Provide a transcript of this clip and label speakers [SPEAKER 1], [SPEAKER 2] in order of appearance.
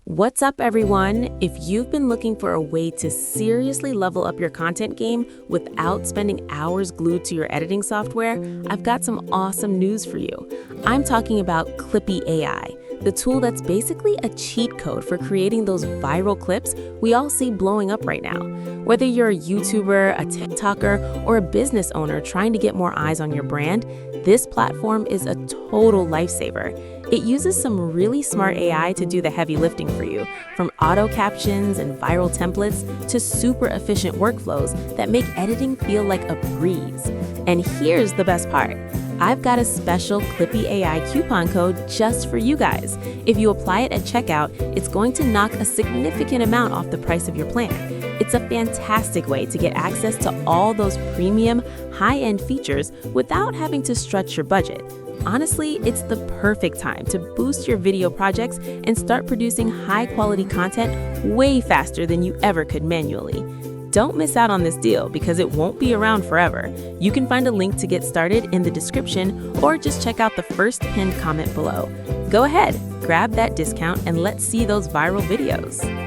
[SPEAKER 1] What's up, everyone? If you've been looking for a way to seriously level up your content game without spending hours glued to your editing software, I've got some awesome news for you. I'm talking about Clippie AI, the tool that's basically a cheat code for creating those viral clips we all see blowing up right now. Whether you're a YouTuber, a TikToker, or a business owner trying to get more eyes on your brand, this platform is a total lifesaver. It uses some really smart AI to do the heavy lifting for you, from auto-captions and viral templates to super efficient workflows that make editing feel like a breeze. And here's the best part. I've got a special Clippie AI coupon code just for you guys. If you apply it at checkout, it's going to knock a significant amount off the price of your plan. It's a fantastic way to get access to all those premium, high-end features without having to stretch your budget. Honestly, it's the perfect time to boost your video projects and start producing high-quality content way faster than you ever could manually. Don't miss out on this deal because it won't be around forever. You can find a link to get started in the description or just check out the first pinned comment below. Go ahead, grab that discount and let's see those viral videos.